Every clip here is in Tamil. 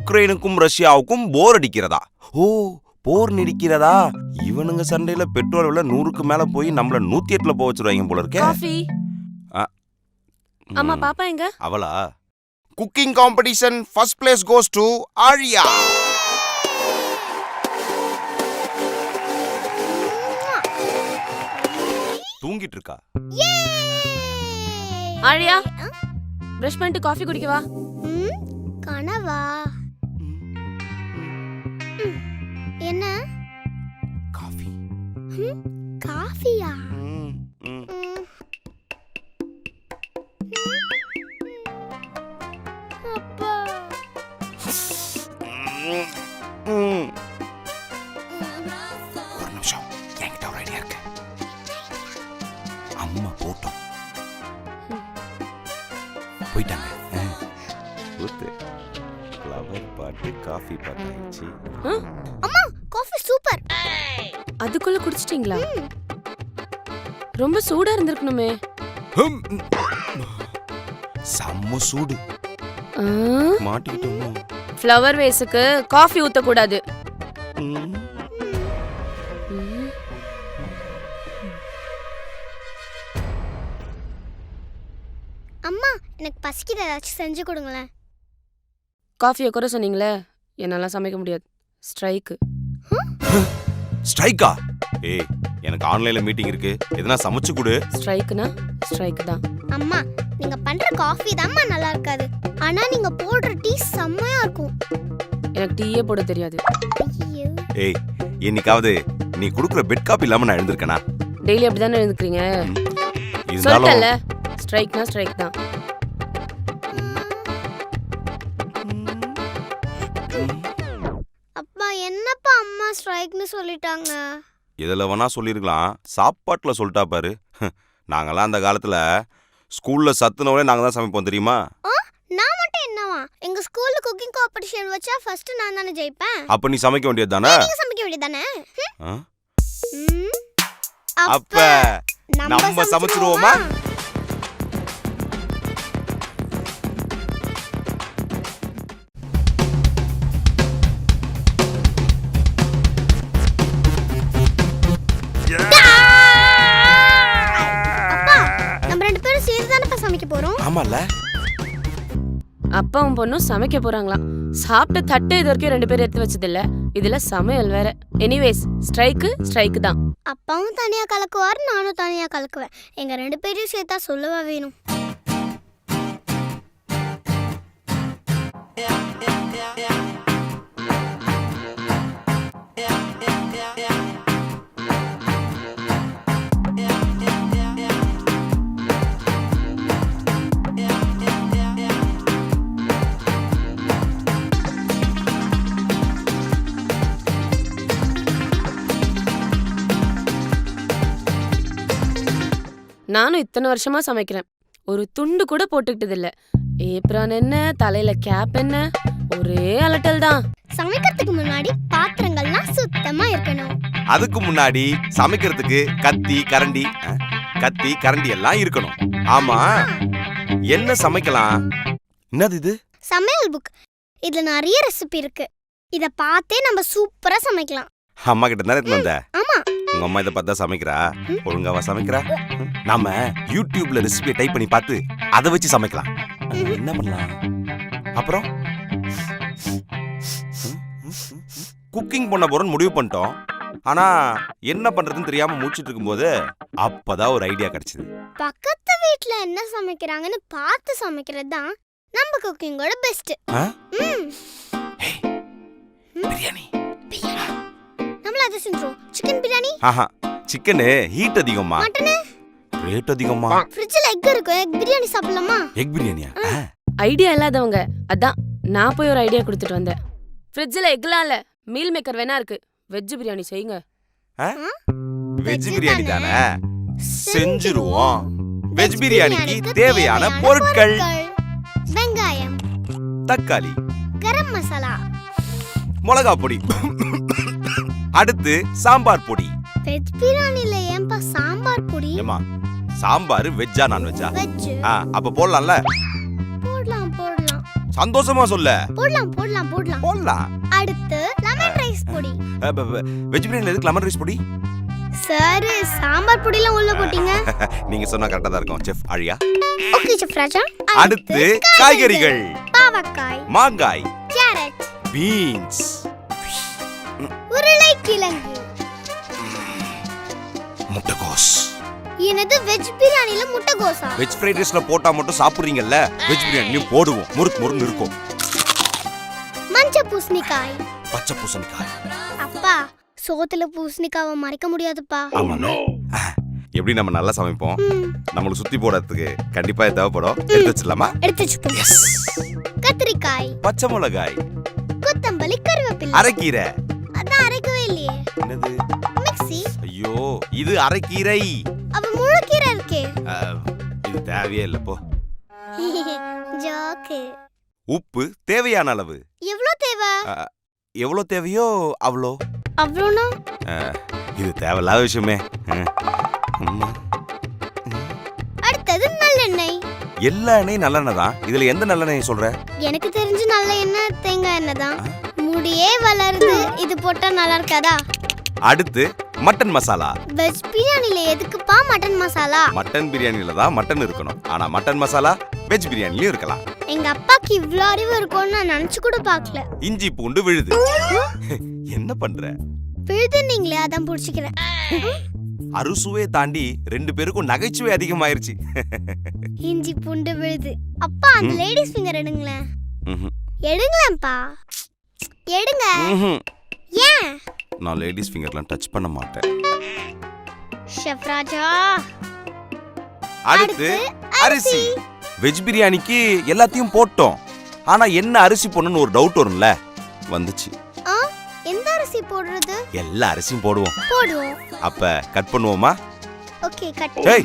உக்ரைனுக்கும் ரஷ்யாவுக்கும் போர் அடிக்கிறதா? ஓ, போர் நீடிக்கிறதா? இவனுங்க சண்டையில பெட்ரோல் விலை 100க்கு மேல போய் நம்மள 108ல போக வச்சிருவாங்க போல இருக்கே. காஃபி. அம்மா பாப்பா எங்க? அவளா? Cooking competition first place goes to ஆழியா. தூங்கிட்டு இருக்கா. ஆழியா, பிரஷ் பண்ணிட்டு காஃபி குடிக்கவா? கனவா? என்ன? காஃபி. காஃபியா? அப்பா. ஒரு நிமிஷம், என்கிட்ட ஒரு ஐடியா இருக்கு. அம்மா போட்டோம் போயிட்டாங்க. ஃப்ளவர் பாட்டு காஃபி பாட்டு ஆயிடுச்சு. அம்மா, காஃபி சூப்பர். அதுக்குள்ள குடிச்சிட்டீங்களா? ரொம்ப சூடா இருந்திருக்கணுமே. செம்ம சூடு. மாட்டிக்கிட்டோமோ? ஃப்ளவர் வேஸுக்கு காஃபி ஊத்த கூடாது. அம்மா, எனக்கு பசிக்குது, ஏதாச்சும் செஞ்சு கொடுங்களேன். காஃபியை குறை சொன்னீங்களே, என்னால சமைக்க முடியாது. ஸ்ட்ரைக்கு. ஸ்ட்ரைக்கா? ஏய், எனக்கு ஆன்லைன்ல மீட்டிங் இருக்கு, எதனா சமைச்சு கொடு. ஸ்ட்ரைக்குனா ஸ்ட்ரைக் தான். அம்மா, நீங்க பண்ற காஃபி தான்மா நல்லா இருக்காது, ஆனா நீங்க போடுற டீ செம்மையா இருக்கும். எனக்கு டீயே போட தெரியாது. ஐயோ. ஏய், என்னைக்காவது நீ குடுக்குற பெட் காபி இல்லாம நான் எழுந்திருக்கேனா? டெய்லி அப்படிதானே எழுந்துக்கிறீங்க. இருந்தாலும் சொல்லல, ஸ்ட்ரைக்னா ஸ்ட்ரைக் தான். அப்பா, என்னப்பா அம்மா ஸ்ட்ரைக்னு சொல்லிட்டாங்க? எதுல வேணா சொல்லிருக்கலாம், சாப்பாட்டுல சொல்லிட்டா பாரு. நாங்கெல்லாம் அந்த காலத்துல ஸ்கூல்ல சத்துணவுலே நாங்க தான் சமைப்போம் தெரியுமா? நான் மட்டும் என்னவா? எங்க ஸ்கூல்ல குக்கிங் காம்படிஷன் வச்சா ஃபர்ஸ்ட் நான் தானே ஜெயிப்பேன். அப்ப நீ சமைக்க வேண்டியது தானே? நீங்க சமைக்க வேண்டியது தானே? அப்ப நம்ம சமைச்சிருவோமா? சமைக்க போறோம். ஆமால. அப்பாவும் பொண்ணும் சமைக்க போறாங்களாம். சாப்பிட்ட தட்டு இது வரைக்கும் 2 பேரும் எடுத்து வச்சது இல்ல, இதுல சமையல் வேற. எனிவேஸ், ஸ்ட்ரைக்கு தான். அப்பாவும் தனியா கலக்குவார், நானும் தனியா கலக்குவேன். எங்க 2 பேரையும் சேர்த்தா சொல்லவா வேணும்? நானும் இத்தனை வருஷமா சமைக்கிறேன், ஒரு துண்டு கூட போட்டுக்கிட்டது இல்ல. ஏப்ரான் என்ன, தலையில கேப் என்ன, ஒரே அலட்டல் தான். சமைக்கிறதுக்கு முன்னாடி பாத்திரங்கள்லாம் சுத்தமா இருக்கணும். அதுக்கு முன்னாடி சமைக்கிறதுக்கு கத்தி கரண்டி எல்லாம் இருக்கணும். ஆமா, என்ன சமைக்கலாம்? என்னது இது? சமையல் புக். இதுல நிறைய ரெசிபி இருக்கு. இத பார்த்தே நம்ம சூப்பரா சமைக்கலாம். அம்மா கிட்ட தானே எடுத்து வந்த? ஆமா. உங்க அம்மா இதை பார்த்தா சமைக்கிறா? ஒழுங்காவா சமைக்கிறா? நாம யூடியூப்ல ரெசிபியை டைப் பண்ணி பார்த்து அதை வச்சு சமைக்கலாம். என்ன பண்ணலாம்? அப்புறம் குக்கிங் பண்ண போறோம்னு முடிவு பண்ணிட்டோம். ஆனா என்ன பண்றதுன்னு தெரியாம முடிச்சிட்டு இருக்கும்போது அப்பதான் ஒரு ஐடியா கிடைச்சது. பக்கத்து வீட்ல என்ன சமைக்கிறாங்கன்னு பார்த்து சமைக்கிறது தான் நம்ம குக்கிங்கோட பெஸ்ட். பிரியாணி. நம்மள அதை செஞ்சோம். சிக்கன் பிரியாணி. ஆஹா, சிக்கனு ஹீட் அதிகமா, மட்டன் ரேட் அதிகமா. ஃப்ரிட்ஜ்ல எக் இருக்கு, எக் பிரியாணி சாப்பிடலாமா? எக் பிரியாணியா? ஐடியா இல்லாதவங்க அதான் நான் போய் ஒரு ஐடியா கொடுத்துட்டு வந்தேன். ஃப்ரிட்ஜில் எக்லாம் இல்ல, மீல் மேக்கர் வேணா இருக்கு. வெஜ் பிரியாணி செய்யுங்க. வெஜ் பிரியாணி தானே, செஞ்சிருவோம். வெஜ் பிரியாணிக்கு தேவையான பொருட்கள்: வெங்காயம், தக்காளி, கரம் மசாலா, மிளகா பொடி, அடுத்து சாம்பார் பொடி. வெஜ் பிரியாணில ஏன்பா சாம்பார் பொடி? ஏமா, சாம்பார் வெஜ்ஜா நான்வெஜ்ஜா? வெஜ். அப்ப போடலாம்ல? போடலாம் போடலாம். சந்தோஷமா சொல்ல. போடலாம் போடலாம் போடலாம் போடலாம். அடுத்து லெமன் ரைஸ் பொடி. வெஜ் பிரியாணில எதுக்கு லெமன் ரைஸ் பொடி? சார், சாம்பார் பொடிலாம் உள்ள போட்டீங்க. நீங்க சொன்னா கரெக்டா தான் இருக்கும் செஃப் ஆழியா. ஓகே செஃப் ராஜா. அடுத்து காய்கறிகள்: பாவக்காய், மாங்காய், கேரட், பீன்ஸ், உருளைக்கிழங்கு, முட்டைகோஸ். என்னது வெஜ் பிரியாணில முட்டைகோஸா? வெஜ் ஃப்ரைட் ரைஸ்ல போட்டா மட்டும் சாப்பிடுறீங்கல்ல, வெஜ் பிரியாணிலயும் போடுவோம். முறுக்கு முறுக்கு இருக்கும். மஞ்சள் பூசணிக்காய், பச்சை பூசணிக்காய். அப்பா, சோத்துல பூசணிக்காவை மறைக்க முடியாதுப்பா. ஆமாண்ணே. எப்படி நம்ம நல்லா சமைப்போம், நம்மளுக்கு சுத்தி போடுறதுக்கு கண்டிப்பா தேவைப்படும். எடுத்து வச்சிடலாமா? எடுத்து வச்சுப்போம். எஸ். கத்திரிக்காய், பச்சை மிளகாய், கொத்தமல்லி, கருவேப்பிலை. அரைக்கீரை. அதான் அரைக்கவே இல்லையே. என்னது? மிக்ஸி. ஐயோ, இது அரைக்கீரை. அவ முழு கீரை இருக்கே. இது தேவையே இல்ல போ. ஜோக்கு. உப்பு தேவையான அளவு. எவ்வளவு தேவை? எவ்வளவு தேவையோ அவ்வளோ. அவ்வளோனா? இது தேவையில்லாத விஷயமே. அடுத்தது நல்லெண்ணெய். எல்லா எண்ணெயும் நல்லெண்ணெய் தான். இதுல எந்த நல்லெண்ணெய் சொல்ற? எனக்கு தெரிஞ்சு நல்ல எண்ணெய் தேங்காய் எண்ணெய் தான். முடியே வளருது, இது போட்டா நல்லா இருக்காதா? அடுத்து மட்டன் மசாலா. வெஜ் பிரியாணில எதுக்குப்பா மட்டன் மசாலா? மட்டன் பிரியாணில தான் மட்டன் இருக்கணும். ஆனா மட்டன் மசாலா வெஜ் பிரியாணிலயும் இருக்கலாம். எங்க அப்பாக்கு இவ்ளோ அறிவு இருக்கும்னு நான் நினைச்சு கூட பார்க்கல. இஞ்சி பூண்டு விழுது. என்ன பண்ற? விழுது நீங்களே, அதான் புடிச்சுக்கிறேன். அறுசுவை தாண்டி ரெண்டு பேருக்கும் நகைச்சுவை அதிகமாயிருச்சு. இஞ்சி பூண்டு விழுது. அப்பா, அந்த லேடிஸ் ஃபிங்கர் எடுங்களேன். எடுங்களேன்ப்பா, எடுங்க. ஏன்? நான் லேடிஸ் ஃபிங்கர்லாம் டச் பண்ண மாட்டேன். ஷெஃப் ராஜா. அடுத்து அரிசி. வெஜ் பிரியாணிக்கு எல்லாத்தையும் போட்டோம். ஆனா என்ன அரிசி போடணும்னு ஒரு டவுட் வரும்ல, வந்துச்சு. எந்த அரிசி போடுறது? எல்லா அரிசியும் போடுவோம். போடுவோம். அப்ப கட் பண்ணுவோமா? Okay, cut. ஏய்,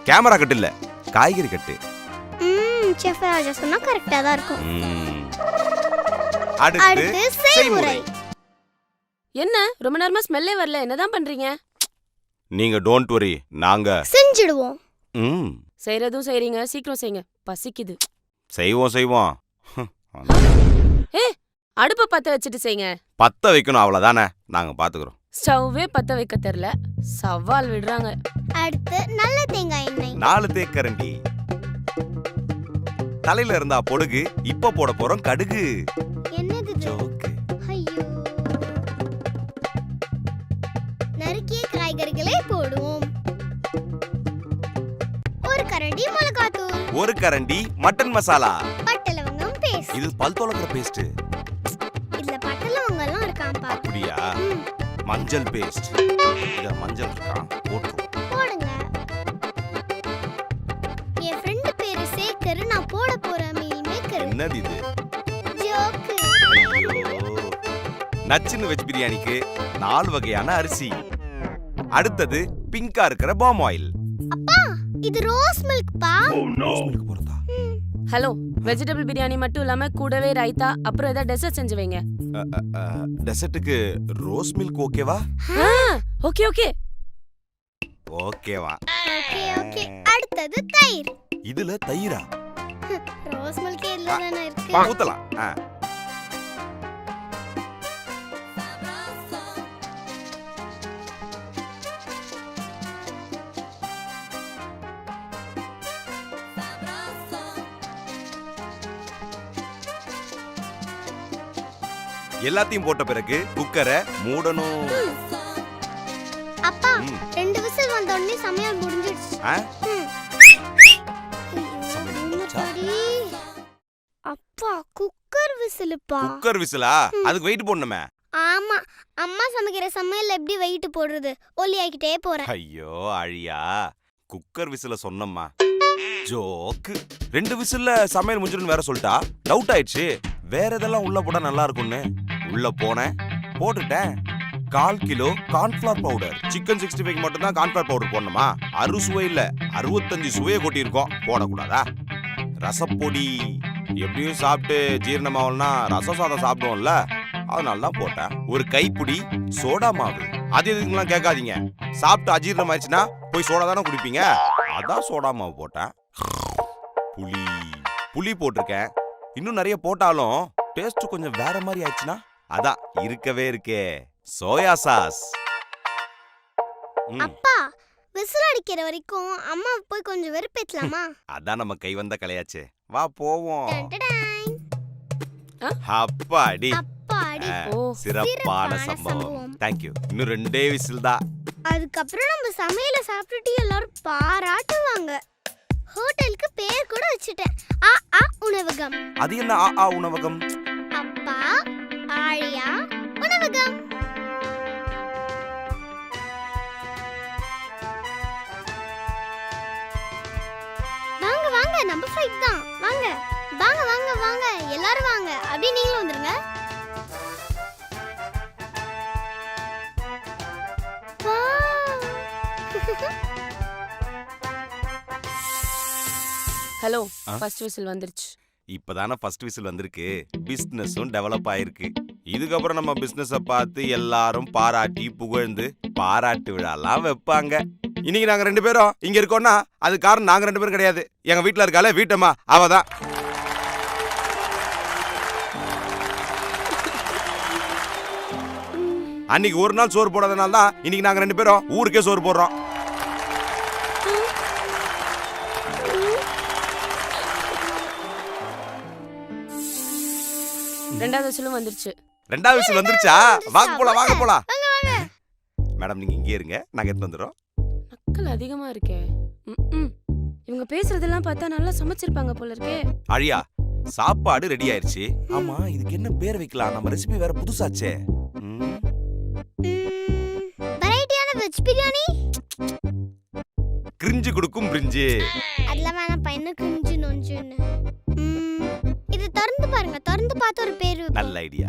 கேமரா கட் இல்ல, காய்கறி கட்டு. ஷெஃப் ராஜா சொன்னா கரெக்ட்டா தான் இருக்கும். அடுத்து செய்முறை. என்ன ரொம்ப நேரமா ஸ்மெல்லே வரல, என்னதான் பண்றீங்க? நீங்க டோன்ட் வரி, நாங்க செஞ்சிடுவோம். செய்யறதும் செய்றீங்க, சீக்கிரம் செய்யுங்க, பசிக்குது. செய்வோம். அடுப்ப பத்த வச்சுட்டு செய்யுங்க. பத்த வைக்கணும், அவ்வளவுதானே, நாங்க பாத்துக்கிறோம். ஸ்டவ்வே பத்த வைக்க தெரியல, சவால் விடுறாங்க. அடுத்து நல்ல தேங்காய் எண்ணெய். 4 தேக்கரண்டி. தலையில இருந்தா பொடுகு, இப்ப போட போறோம் கடுகு. என்னது இது? ஜோக்கு. ஐயோ. நறுக்கிய காய்கறிகளை போடுவோம். ஒரு கரண்டி மிளகாத்தூள். ஒரு கரண்டி மட்டன் மசாலா. பட்டை லவங்கம் பேஸ்ட். இது பல் துலக்கிற பேஸ்ட். இதுல பட்டை லவங்கம் எல்லாம் இருக்காம்பா. அப்படியா? மஞ்சள் பேஸ்ட். இத மஞ்சள் இருக்கா, போட்டுரும். போடுங்க. என் ஃப்ரெண்ட் பேரு சேகர், நான் போட போற மீல் மேக்கர். என்னது இது? ஜோக்கு. ஐயோ. நச்சுன்னு வெஜ் பிரியாணிக்கு 4 வகையான அரிசி. அடுத்தது பிங்கா இருக்கிற பாம் ஆயில். அப்பா, இது ரோஸ் மில்க் பா. மில்க் போறதா? ஹலோ, வெஜிடபிள் பிரியாணி மட்டும் இல்லாம கூடவே ரைத்தா, அப்புறம் ஏதாவது டெசர்ட் செஞ்சு வைங்க. டெசர்ட்டுக்கு ரோஸ் மில்க் ஓகேவா? ஓகே ஓகே ஓகேவா? ஓகே. அடுத்தது தயிர். இதுல தயிரா? ரோஸ் மில்க் இதுல தான இருக்கு. ஊத்தலாம். எல்லாத்தையும் போட்ட பிறகு குக்கரை மூடணும். உடனே சமையல் முடிஞ்சிடுச்சு. ஆ? சரி. அப்பா குக்கர் விசிலுப்பா. குக்கர் விசிலா? அதுக்கு வெயிட் போடணுமே. ஆமா, அம்மா சமைக்கிற சமையல்ல எப்படி வெயிட் போடுறது? ஒல்லியாக்கிட்டே போறேன். ஐயோ அழியா, குக்கர் விசில சொன்னம்மா. ஜோக்கு. 2 விசில்ல சமையல் முடிஞ்சிருன்னு வேற சொல்லிட்டா. டவுட் ஆயிடுச்சு. வேற எதெல்லாம் உள்ள போட்டா நல்லா இருக்கும்னு உள்ள போனேன், போட்டுட்டேன். 1/4 கிலோ கார்ன்ஃபிளவர் பவுடர். சிக்கன் 65 மட்டும் தான் கார்ன்ஃபிளவர் பவுடர் போடணுமா? அறுசுவை இல்ல 65 சுவையை கொட்டியிருக்கோம். போடக்கூடாதா? ரசப்பொடி. எப்படியும் சாப்பிட்டு ஜீரணமாவல்னா ரசம் சாதம் சாப்பிடுவோம்ல, அதனால தான் போட்டேன். ஒரு கைப்பிடி சோடா மாவு. அது எதுக்குலாம் கேட்காதீங்க. சாப்பிட்டு அஜீரணம் ஆயிடுச்சுன்னா போய் சோடா தானே குடிப்பீங்க, அதான் சோடா மாவு போட்டேன். புளி போட்டிருக்கேன். இன்னும் நிறைய போட்டாலும் டேஸ்ட் கொஞ்சம் வேற மாதிரி ஆயிடுச்சுன்னா அதான் இருக்கவே இருக்கே சோயா சாஸ். அப்பா விசில் அடிக்கிற வரைக்கும் அம்மா போய் கொஞ்சம் வெறுப்பேத்தலாமா? அதான் நம்ம கை வந்த கலையாச்சே. வா போவோம். டடடாய். அப்பாடி, அப்பாடி. சிறப்பான சம்பவம். தேங்க்யூ. இன்னும் 2 விசில் தான். அதுக்கப்புறம் நம்ம சமையல சாப்பிட்டுட்டு எல்லாரும் பாராட்டுவாங்க. ஹோட்டலுக்கு பேர் கூட வச்சுட்டேன். ஆ ஆ உணவகம். அது என்ன ஆ ஆ உணவகம்? அப்பா ஆழியா உணவகம். வாங்க வாங்க, நம்ம ஃப்ளைட் தான். வாங்க வாங்க வாங்க வாங்க, எல்லாரும் வாங்க. அப்படியே நீங்களும் வந்துருங்க. ஹலோ, ஃபர்ஸ்ட் விசில் வந்துருச்சு. இப்பதானே ஃபர்ஸ்ட் விசில் வந்திருக்கு. பிசினஸும் டெவலப் ஆயிருக்கு. இதுக்கப்புறம் நம்ம பிசினஸ பார்த்து எல்லாரும் பாராட்டி புகழ்ந்து பாராட்டு விழாலாம் வைப்பாங்க. இன்னைக்கு நாங்க 2 பேரும் இங்க இருக்கோம்னா அது காரணம் நாங்க 2 பேரும் கிடையாது. எங்க வீட்டுல இருக்காளே வீட்டம்மா, அவதான். அன்னைக்கு ஒரு நாள் சோறு போடாதனால தான் இன்னைக்கு நாங்க 2 பேரும் ஊருக்கே சோறு போடுறோம். ரெண்டாவது விசிலும் வந்துருச்சு. 2வது விசில் வந்துருச்சா? வாங்க போலாம் வாங்க போலாம். மேடம் நீங்க இங்கே இருங்க, நாங்க எடுத்து வந்துடுறோம். நக்கல் அதிகமா இருக்கே. இவங்க பேசுறதெல்லாம் பார்த்தா நல்லா சமைச்சிருப்பாங்க போல இருக்கே. அழியா, சாப்பாடு ரெடி ஆயிருச்சு. ஆமா, இதுக்கு என்ன பேர் வைக்கலாம்? நம்ம ரெசிபி வேற புதுசாச்சே. வெரைட்டியான வெஜ் பிரியாணி. கிரிஞ்சு கொடுக்கும் பிரிஞ்சு. அதெல்லாம் வேணாம் பையன கிரிஞ்சு நொஞ்சுன்னு. இது திறந்து பாருங்க, திறந்து பார்த்து ஒரு பேர் வைப்போம். நல்ல ஐடியா.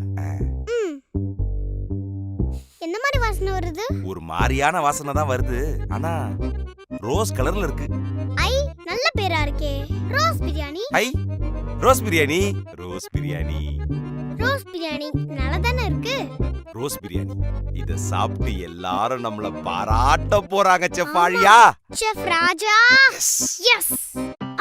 என்ன மாதிரி வாசனை வருது? ஒரு மாதிரியான வாசனை தான் வருது, ஆனா ரோஸ் கலர்ல இருக்கு. ஐ நல்ல பேரா இருக்கே. ரோஸ் பிரியாணி. ஐ rose biryani. Rose biryani. Rose biryani நல்லா தானே இருக்கு. ரோஸ் பிரியாணி. இத சாப்பிட்டு எல்லாரும் நம்மள பாராட்ட போறாங்க செஃப் ஆழியா. செஃப் ராஜா. எஸ்.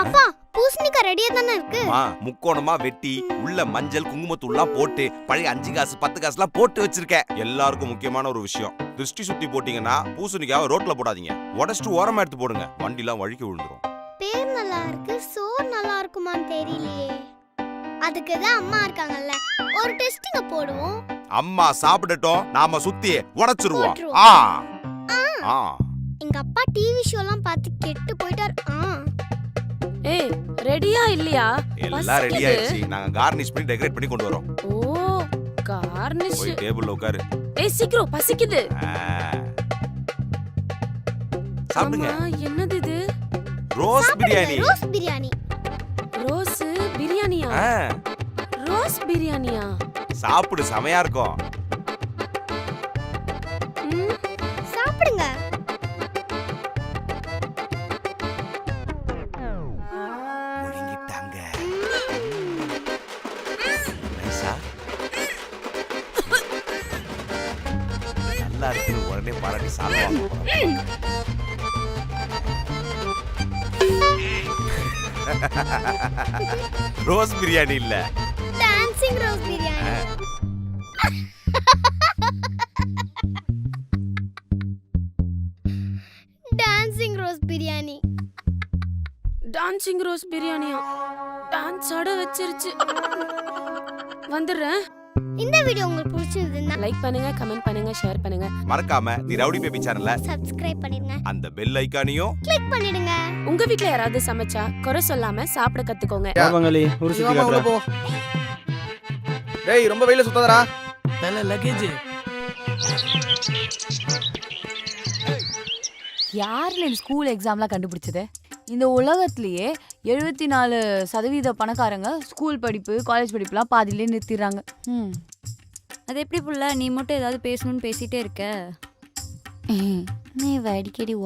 அப்பா பூசணிக்காய் ரெடியா தானே இருக்கு. முக்கோணமா வெட்டி உள்ள மஞ்சள் குங்குமத்தூள்லாம் போட்டு பழைய 5 காசு 10 காசுலாம் போட்டு வச்சிருக்கேன். எல்லாருக்கும் முக்கியமான ஒரு விஷயம், திருஷ்டி சுத்தி போட்டீங்கன்னா பூசணிக்காவை ரோட்ல போடாதீங்க, உடைச்சிட்டு ஓரமா எடுத்து போடுங்க. வண்டிலாம் வழுக்கி விழுந்துரும். பேர் நல்லா இருக்கு, சோறு நல்லா இருக்குமான்னு தெரியலையே. அதுக்கு தான் அம்மா இருக்காங்கல்ல, ஒரு டெஸ்டிங்க போடுவோம். அம்மா சாப்பிடட்டும், நாம சுத்தி உடைச்சிருவோம். எங்க அப்பா டிவி ஷோலாம் பார்த்து கெட்டு போயிட்டார். ஏய் ரெடியா இல்லையா? எல்லாம் ரெடி ஆயிடுச்சு. நாங்க கார்னிஷ் பண்ணி டெக்கரேட் பண்ணி கொண்டு வரோம். ஓ கார்னிஷ். போய் டேபிள்ல உட்காரு. ஏய் சீக்கிரம், பசிக்குது. சாப்பிடுங்க. என்னது இது? Rose biryani. Rose biryani. Rose பிரியாணியா? ரோஸ் பிரியாணியா? சாப்பிடு, செமையா இருக்கும். சாப்பிடுங்க. ஒழுங்கிட்டாங்க. நைஸா? நல்லா இருக்கு. உடனே பாராட்டி சாப்பிடுவாங்க. ரோஸ் பிரியாணி இல்ல, dancing rose biryani. Dancing rose biryani. Dancing rose பிரியாணியா? டான்ஸ் ஆட வச்சிருச்சு. வந்துடுறேன். இந்த வீடியோ உங்களுக்கு பிடிச்சிருந்ததுன்னா லைக் பண்ணுங்க, கமெண்ட் பண்ணுங்க, ஷேர் பண்ணுங்க. மறக்காம தி ரவுடி பேபி சேனல்ல சப்ஸ்கிரைப் பண்ணிடுங்க, அந்த பெல் ஐகானையும் கிளிக் பண்ணிடுங்க. உங்க வீட்ல யாராவது சமைச்சா குறை சொல்லாம சாப்பிட கத்துக்கோங்க. பங்காளி ஒரு சுத்தி சிவமா உள்ள காட்டுறேன். போ. டேய் ரொம்ப வெயில சுத்தாதடா. தல லக்கேஜ். யாருல இந்த ஸ்கூல் எக்ஸாம்லாம் கண்டுபிடிச்சது? இந்த உலகத்திலேயே 74% பணக்காரங்க ஸ்கூல் படிப்பு காலேஜ் படிப்புலாம் பாதியிலே நிறுத்திடுறாங்க. அது எப்படி புள்ள நீ மட்டும் ஏதாவது பேசணும்னு பேசிட்டே இருக்க? நீ அடிக்கடி